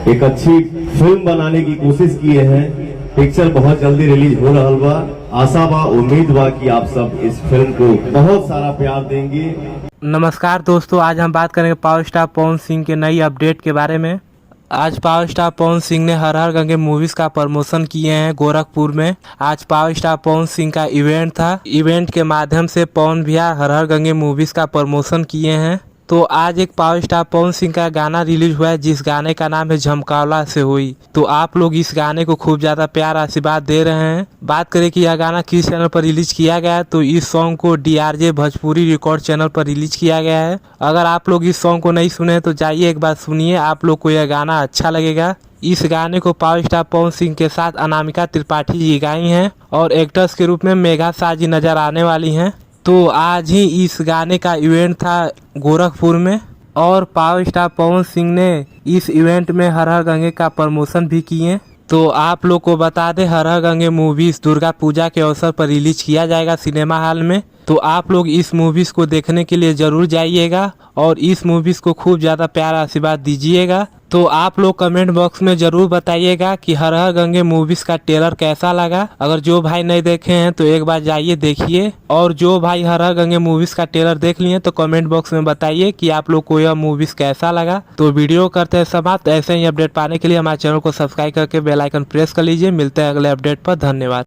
एक अच्छी फिल्म बनाने की कोशिश किए हैं। पिक्चर बहुत जल्दी रिलीज हो रहा बा। आशा बा, उम्मीद बा कि आप सब इस फिल्म को बहुत सारा प्यार देंगे। नमस्कार दोस्तों, आज हम बात करेंगे पावर स्टार पवन सिंह के नई अपडेट के बारे में। आज पावर स्टार पवन सिंह ने हर हर गंगे मूवीज का प्रमोशन किए हैं गोरखपुर में। आज पावर स्टार पवन सिंह का इवेंट था। इवेंट के माध्यम से पवन भैया हर हर गंगे मूवीज का प्रमोशन किए हैं। तो आज एक पावर स्टार पवन सिंह का गाना रिलीज हुआ है, जिस गाने का नाम है झमकावला से हुई। तो आप लोग इस गाने को खूब ज्यादा प्यार आशीर्वाद दे रहे हैं। बात करें कि यह गाना किस चैनल पर रिलीज किया गया है, तो इस सॉन्ग को DRJ भोजपुरी रिकॉर्ड चैनल पर रिलीज किया गया है। अगर आप लोग इस सॉन्ग को नहीं सुने तो जाइए एक बार सुनिए, आप लोग को यह गाना अच्छा लगेगा। इस गाने को पावर स्टार पवन सिंह के साथ अनामिका त्रिपाठी जी गाई हैं और एक्टर्स के रूप में मेघा शाह जी नजर आने वाली हैं। तो आज ही इस गाने का इवेंट था गोरखपुर में और पावर स्टार पवन सिंह ने इस इवेंट में हर हर गंगे का प्रमोशन भी किए। तो आप लोग को बता दें, हर हर गंगे मूवीज दुर्गा पूजा के अवसर पर रिलीज किया जाएगा सिनेमा हॉल में। तो आप लोग इस मूवीज को देखने के लिए जरूर जाइएगा और इस मूवीज को खूब ज्यादा प्यार आशीर्वाद दीजिएगा। तो आप लोग कमेंट बॉक्स में जरूर बताइएगा कि हर हर गंगे मूवीज का ट्रेलर कैसा लगा। अगर जो भाई नहीं देखे हैं तो एक बार जाइए देखिए, और जो भाई हर हर गंगे मूवीज का ट्रेलर देख लिए तो कमेंट बॉक्स में बताइए कि आप लोग को यह मूवीज कैसा लगा। तो वीडियो करते हैं समाप्त। ऐसे ही अपडेट पाने के लिए हमारे चैनल को सब्सक्राइब करके बेल आइकन प्रेस कर लीजिए। मिलते हैं अगले अपडेट पर। धन्यवाद।